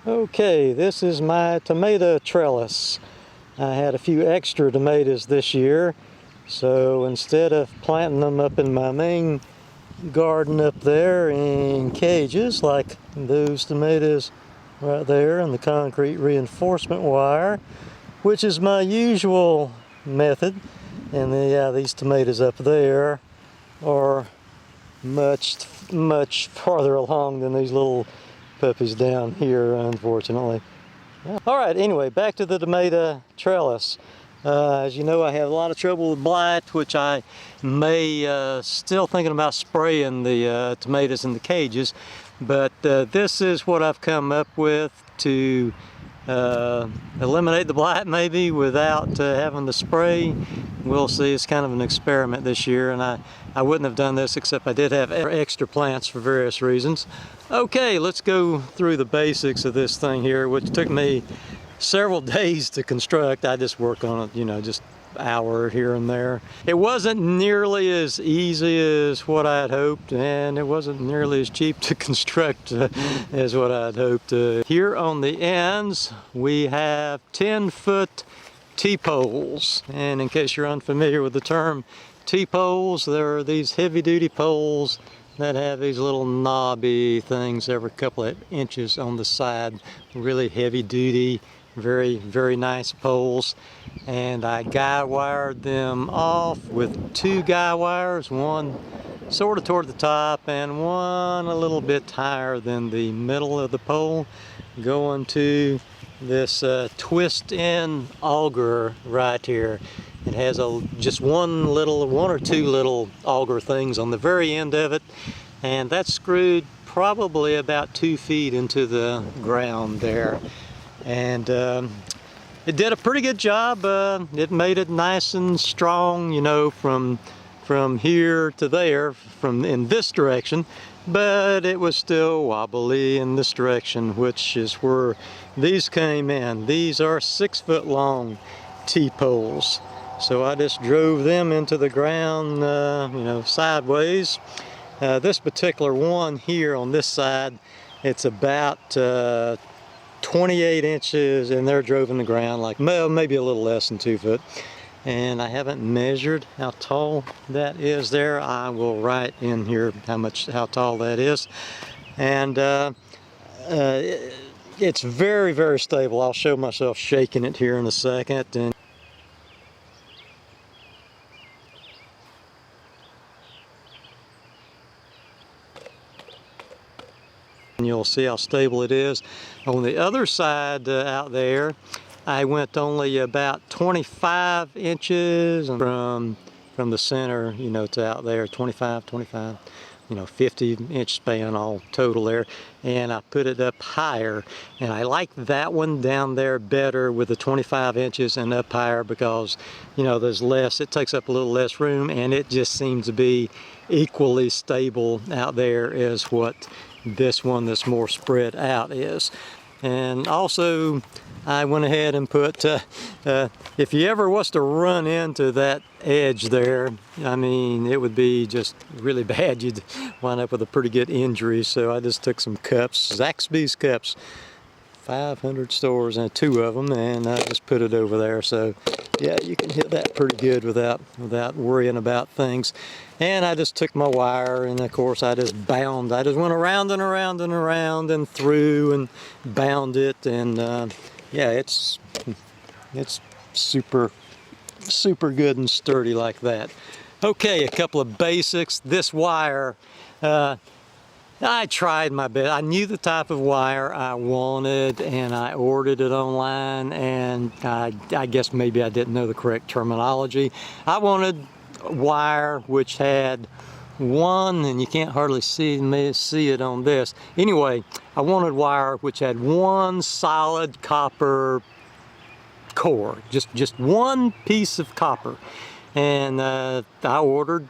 Okay, this is my tomato trellis. I had a few extra tomatoes this year, so instead of planting them up in my main garden up there in cages like those tomatoes right there in the concrete reinforcement wire, which is my usual method, and these tomatoes up there are much farther along than these little puppies down here, unfortunately. All right, anyway, back to the tomato trellis. As you know, I have a lot of trouble with blight, which I may still thinking about spraying the tomatoes in the cages, but this is what I've come up with to eliminate the blight maybe without having to spray. We'll see. It's kind of an experiment this year, and I wouldn't have done this except I did have extra plants for various reasons. Okay, let's go through the basics of this thing here, which took me several days to construct. I just work on it, you know, just an hour here and there. It wasn't nearly as easy as what I had hoped, and it wasn't nearly as cheap to construct as what I had hoped. Here on the ends, we have 10-foot T-poles, and in case you're unfamiliar with the term T-poles, there are these heavy-duty poles that have these little knobby things every couple of inches on the side. Really heavy-duty, very nice poles, and I guy wired them off with 2 guy wires, one sort of toward the top and one a little bit higher than the middle of the pole, going to this twist-in auger right here. It has just one or two little auger things on the very end of it, and that's screwed probably about 2 feet into the ground there. And it did a pretty good job. It made it nice and strong, you know, from here to there, in this direction, but it was still wobbly in this direction, which is where these came in. These are 6-foot long T-poles. So I just drove them into the ground, you know, sideways. This particular one here on this side, it's about 28 inches, and they're drove in the ground like maybe a little less than 2 foot. And I haven't measured how tall that is there. I will write in here how tall that is. And it's very stable. I'll show myself shaking it here in a second. And you'll see how stable it is. On the other side out there, I went only about 25 inches from the center, you know, to out there, 25, you know, 50-inch span all total there. And I put it up higher, and I like that one down there better with the 25 inches and up higher because, you know, there's less, it takes up a little less room, and it just seems to be equally stable out there as what this one that's more spread out is. And also I went ahead and put, if you ever was to run into that edge there, I mean, it would be just really bad. You'd wind up with a pretty good injury. So I just took some cups, Zaxby's cups, 500 stores, and 2 of them, and I just put it over there. So yeah, you can hit that pretty good without worrying about things. And I just took my wire, and of course I just went around and around and around and through and bound it, and yeah, it's super good and sturdy like that. Okay, a couple of basics. This wire, I tried my best. I knew the type of wire I wanted, and I ordered it online, and I guess maybe I didn't know the correct terminology. I wanted a wire which had one, and you can't hardly see it on this. Anyway, I wanted wire which had one solid copper core, just one piece of copper. And I ordered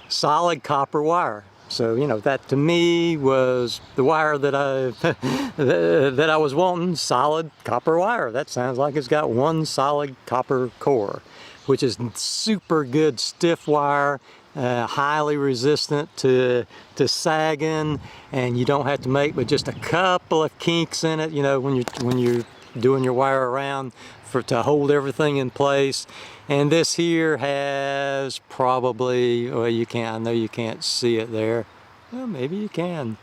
solid copper wire. So, you know, that to me was the wire that I was wanting, solid copper wire. That sounds like it's got one solid copper core, which is super good stiff wire. highly resistant to sagging, and you don't have to make but just a couple of kinks in it, you know, when you're doing your wire around to hold everything in place. And this here has probably, well, I know you can't see it there. Well, maybe you can.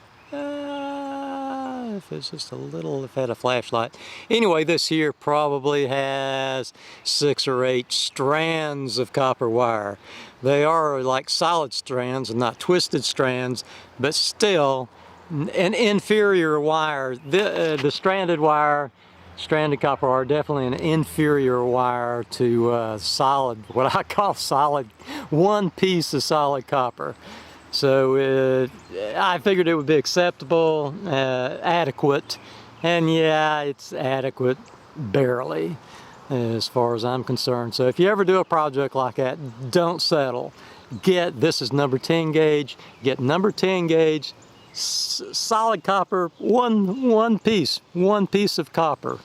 If it's just a little, if I had a flashlight. Anyway, this here probably has 6 or 8 strands of copper wire. They are like solid strands and not twisted strands, but still an inferior wire. The stranded copper wire, definitely an inferior wire to solid, what I call solid, one piece of solid copper. So I figured it would be acceptable, adequate, and yeah, it's adequate barely as far as I'm concerned. So if you ever do a project like that, don't settle. This is number 10 gauge, get number 10 gauge, solid copper, one piece of copper,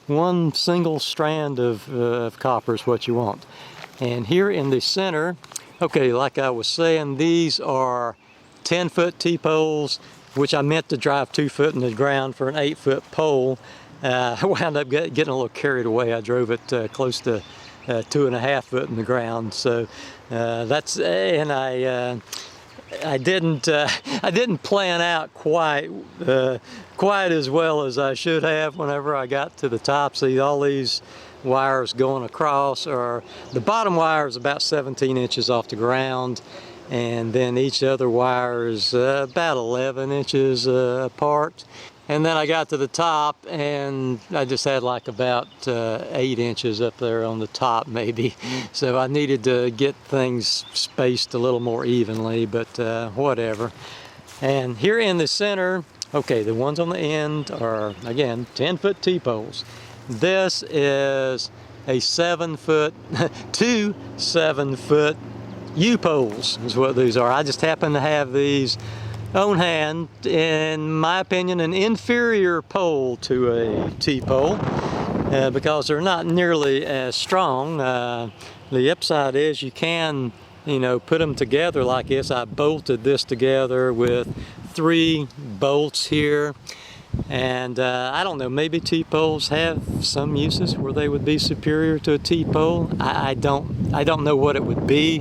one single strand of copper is what you want. And here in the center, okay, like I was saying, these are 10-foot T-poles, which I meant to drive 2 foot in the ground for an 8-foot pole. I wound up getting a little carried away. I drove it close to 2.5 foot in the ground. So that's, and I didn't plan out quite as well as I should have whenever I got to the top. See, all these wires going across, or the bottom wire is about 17 inches off the ground, and then each other wire is about 11 inches apart. And then I got to the top and I just had like about 8 inches up there on the top maybe. So I needed to get things spaced a little more evenly, but whatever. And here in the center, okay, the ones on the end are, again, 10-foot T-poles. This is a 7-foot, 2 7-foot U-poles is what these are. I just happen to have these on hand, in my opinion, an inferior pole to a T-pole because they're not nearly as strong. The upside is you can, you know, put them together like this. I bolted this together with 3 bolts here. And I don't know, maybe T-poles have some uses where they would be superior to a T-pole. I don't know what it would be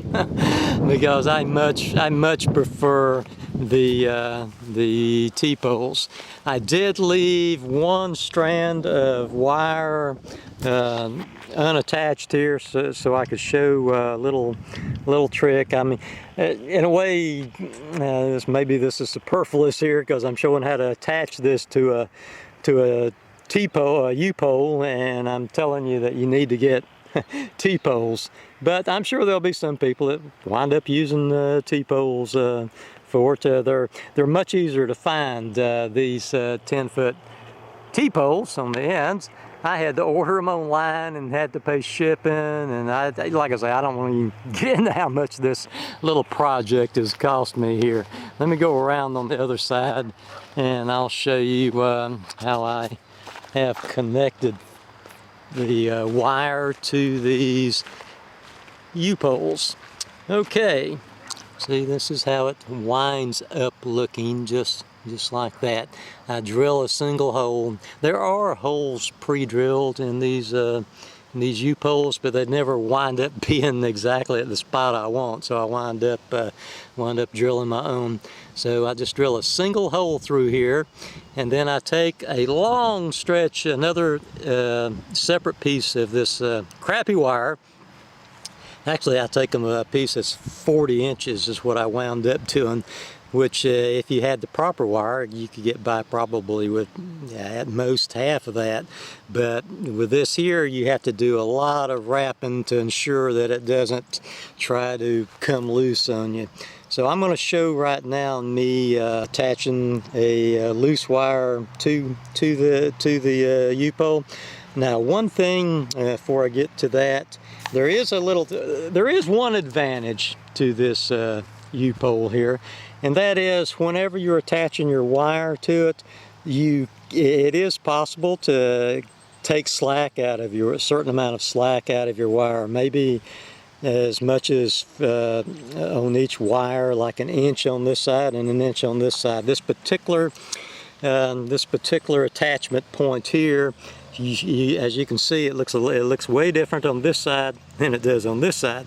because I much prefer the T-poles. I did leave 1 strand of wire unattached here so I could show a little trick. I mean, in a way, maybe this is superfluous here because I'm showing how to attach this to a T-pole, a U-pole, and I'm telling you that you need to get T-poles. But I'm sure there'll be some people that wind up using T-poles for it. They're much easier to find, these 10-foot T-poles on the ends. I had to order them online and had to pay shipping, and like I say, I don't want to even get into how much this little project has cost me here. Let me go around on the other side and I'll show you how I have connected the wire to these U-poles. Okay, see, this is how it winds up looking, just like that. I drill a single hole. There are holes pre-drilled in these U-poles, but they never wind up being exactly at the spot I want. So I wind up drilling my own. So I just drill a single hole through here, and then I take a long stretch, another separate piece of this crappy wire. Actually, I take them a piece that's 40 inches is what I wound up doing, which if you had the proper wire, you could get by probably with at most half of that. But with this here, you have to do a lot of wrapping to ensure that it doesn't try to come loose on you. So I'm going to show right now me attaching a loose wire to the U-pole. Now, one thing before I get to that, there is one advantage to this U-pole here, and that is whenever you're attaching your wire to it, it is possible to take slack out of a certain amount of slack out of your wire. Maybe as much as on each wire, like an inch on this side and an inch on this side. This particular attachment point here, as you can see, it looks way different on this side than it does on this side.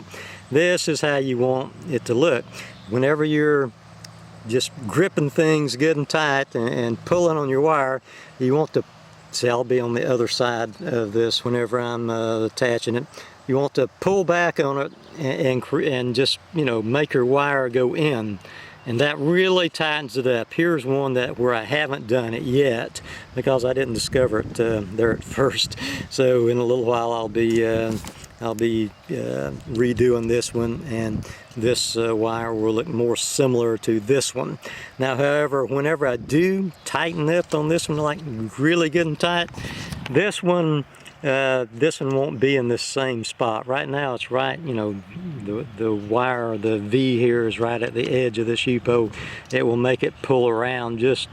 This is how you want it to look. Whenever you're just gripping things good and tight and pulling on your wire, you want to, see, I'll be on the other side of this whenever I'm attaching it. You want to pull back on it and just, you know, make your wire go in. And that really tightens it up. Here's one where I haven't done it yet because I didn't discover it there at first. So in a little while I'll be redoing this one, and this wire will look more similar to this one. Now, however, whenever I do tighten up on this one, like really good and tight, this one won't be in this same spot. Right now it's right, you know, the wire, the V here is right at the edge of this U-pole. It will make it pull around just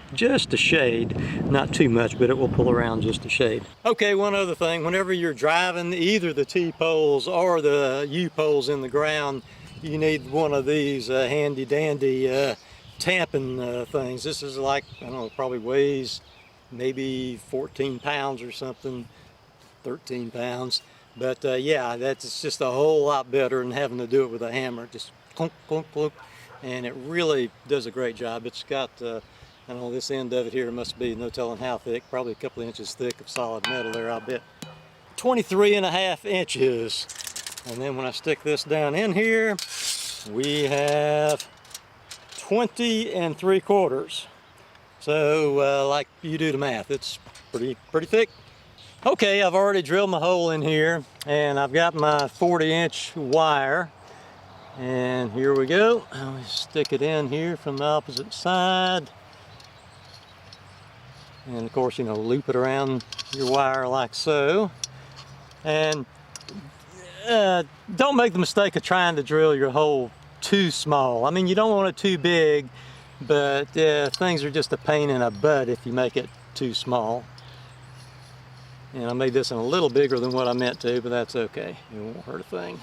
a shade, not too much, but it will pull around just a shade. Okay, one other thing, whenever you're driving either the T-poles or the U-poles in the ground, you need one of these handy dandy tamping things. This is like, I don't know, probably weighs maybe 14 pounds or something. 13 pounds, but yeah, that's just a whole lot better than having to do it with a hammer. Just clunk, clunk, clunk, and it really does a great job. It's got, I don't know, this end of it here must be no telling how thick, probably a couple of inches thick of solid metal there, I bet. 23.5 inches. And then when I stick this down in here, we have 20 3/4. So like you do the math, it's pretty thick. Okay, I've already drilled my hole in here, and I've got my 40-inch wire, and here we go. I'll stick it in here from the opposite side, and of course, you know, loop it around your wire like so. And don't make the mistake of trying to drill your hole too small. I mean, you don't want it too big, but things are just a pain in the butt if you make it too small. And I made this one a little bigger than what I meant to, but that's okay. It won't hurt a thing.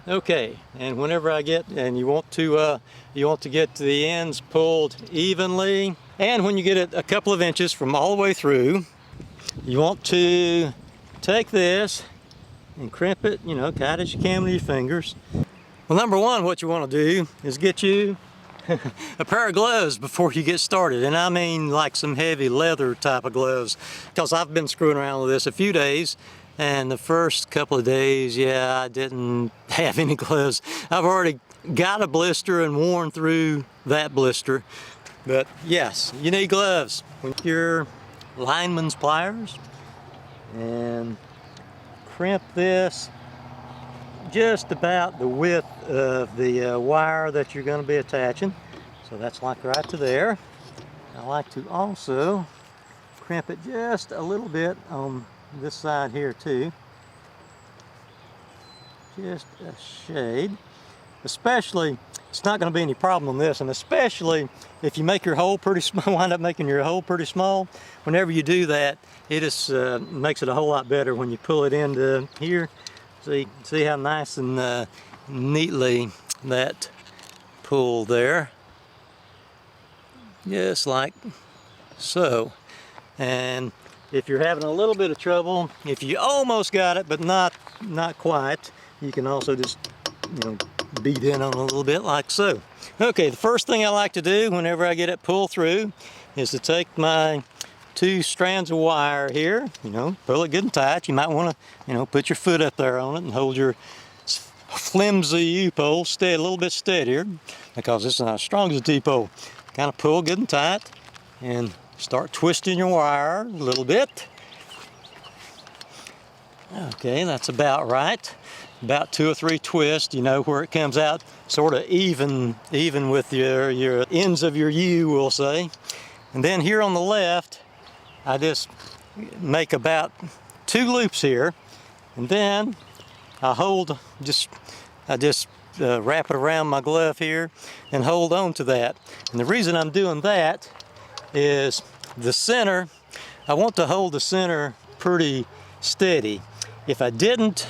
Okay, and whenever I get, and you want to get the ends pulled evenly, and when you get it a couple of inches from all the way through, you want to take this and crimp it, you know, tight as you can with your fingers. Well, number one, what you want to do is get you a pair of gloves before you get started, and I mean like some heavy leather type of gloves, because I've been screwing around with this a few days, and the first couple of days, yeah, I didn't have any gloves. I've already got a blister and worn through that blister, but yes, you need gloves. With your lineman's pliers, and crimp this just about the width of the wire that you're going to be attaching. So that's like right to there. I like to also crimp it just a little bit on this side here too. Just a shade. Especially, it's not going to be any problem on this, and especially if you make your hole pretty small, wind up making your hole pretty small, whenever you do that, it just makes it a whole lot better when you pull it into here. See how nice and neatly that pulled there, just like so. And if you're having a little bit of trouble, if you almost got it but not quite, you can also just, you know, beat in on it a little bit like so. Okay, the first thing I like to do whenever I get it pulled through is to take my 2 strands of wire here, you know, pull it good and tight. You might want to, you know, put your foot up there on it and hold your flimsy U-pole a little bit steadier, because this is not as strong as a T-pole. Kind of pull good and tight and start twisting your wire a little bit. Okay, that's about right. About 2 or 3 twists, you know, where it comes out sort of even with your ends of your U, we'll say. And then here on the left, I just make about 2 loops here, and then I just wrap it around my glove here and hold on to that. And the reason I'm doing that is the center, I want to hold the center pretty steady. If I didn't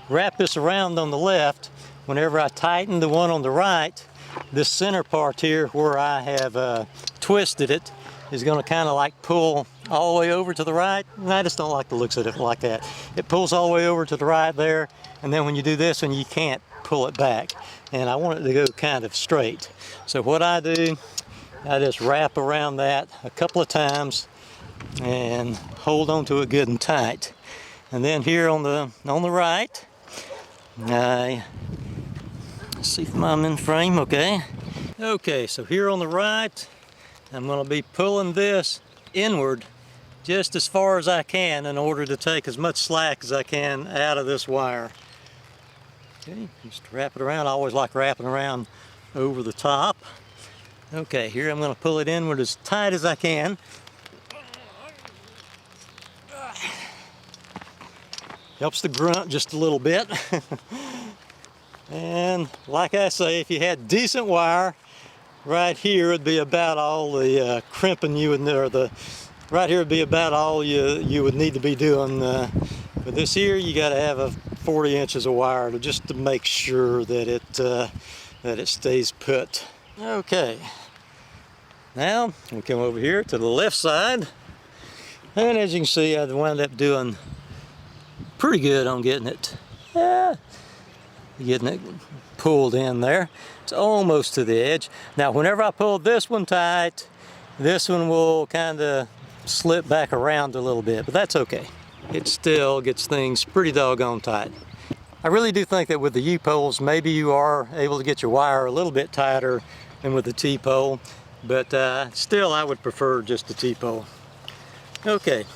wrap this around on the left, whenever I tighten the one on the right, this center part here where I have twisted it is going to kind of like pull all the way over to the right. And I just don't like the looks of it like that. It pulls all the way over to the right there, and then when you do this one, you can't pull it back. And I want it to go kind of straight. So what I do, I just wrap around that a couple of times and hold on to it good and tight. And then here on the right, let's see if I'm in frame, okay. Okay, so here on the right, I'm going to be pulling this inward just as far as I can in order to take as much slack as I can out of this wire. Okay, just wrap it around. I always like wrapping around over the top. Okay, here I'm going to pull it inward as tight as I can. Helps to grunt just a little bit. And like I say, if you had decent wire, right here would be about all the crimping you would, right here would be about all you would need to be doing. But this here, you got to have a 40 inches of wire just to make sure that it stays put. Okay, now we come over here to the left side, and as you can see, I wound up doing pretty good on getting it pulled in there. It's almost to the edge. Now whenever I pull this one tight, this one will kind of slip back around a little bit, but that's okay. It still gets things pretty doggone tight. I really do think that with the U-poles, maybe you are able to get your wire a little bit tighter than with the T-pole, but still I would prefer just the T-pole. Okay,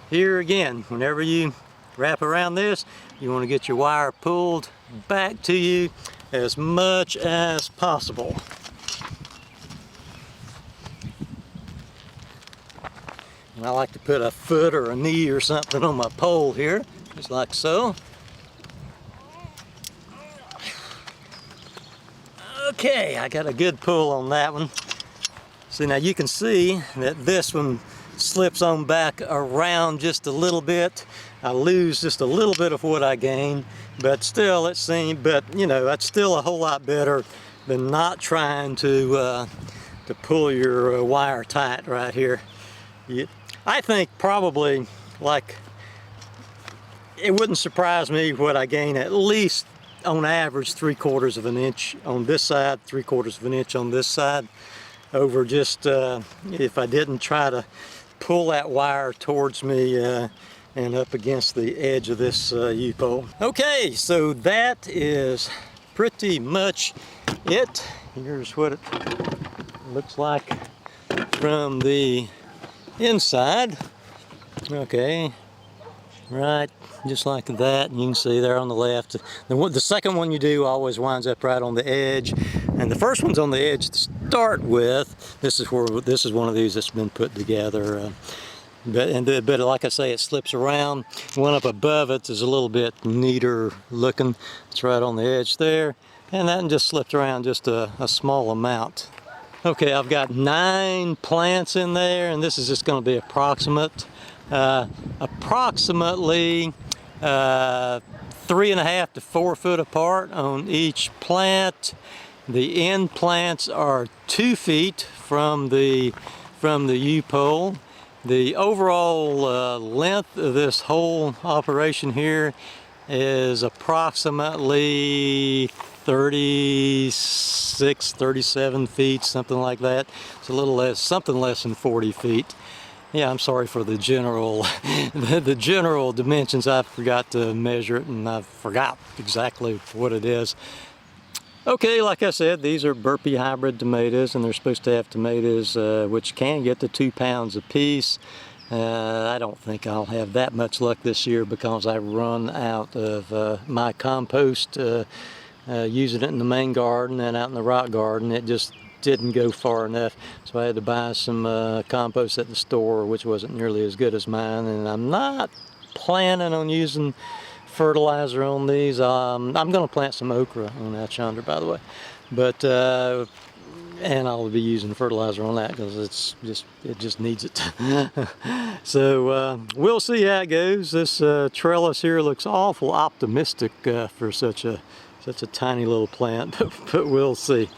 here again, whenever you wrap around this, you want to get your wire pulled back to you as much as possible. And I like to put a foot or a knee or something on my pole here, just like so. Okay, I got a good pull on that one. See, now you can see that this one slips on back around just a little bit. I lose just a little bit of what I gain, but still it seems, you know, that's still a whole lot better than not trying to pull your wire tight right here. I think probably, like, it wouldn't surprise me what I gain at least on average 3/4 of an inch on this side, 3/4 of an inch on this side, over just if I didn't try to pull that wire towards me and up against the edge of this U-pole. Okay, so that is pretty much it. Here's what it looks like from the inside. Okay, right, just like that. You can see there on the left. The second one you do always winds up right on the edge, and the first one's on the edge to start with. This is one of these that's been put together. But like I say, it slips around. One up above it is a little bit neater looking. It's right on the edge there, and that one just slipped around just a small amount. Okay, I've got 9 plants in there, and this is just going to be approximate. Approximately 3.5 to 4 foot apart on each plant. The end plants are 2 feet from the U-pole. The overall length of this whole operation here is approximately 36, 37 feet, something like that. It's a little less, something less than 40 feet. Yeah, I'm sorry for the general, the general dimensions. I forgot to measure it, and I forgot exactly what it is. Okay, like I said, these are Burpee hybrid tomatoes, and they're supposed to have tomatoes which can get to 2 pounds a piece. I don't think I'll have that much luck this year because I run out of my compost using it in the main garden and out in the rock garden. It just didn't go far enough, so I had to buy some compost at the store, which wasn't nearly as good as mine, and I'm not planning on using fertilizer on these. I'm going to plant some okra on that yonder, by the way, but and I'll be using fertilizer on that because it just needs it. So we'll see how it goes. This trellis here looks awful optimistic for such a tiny little plant, but we'll see.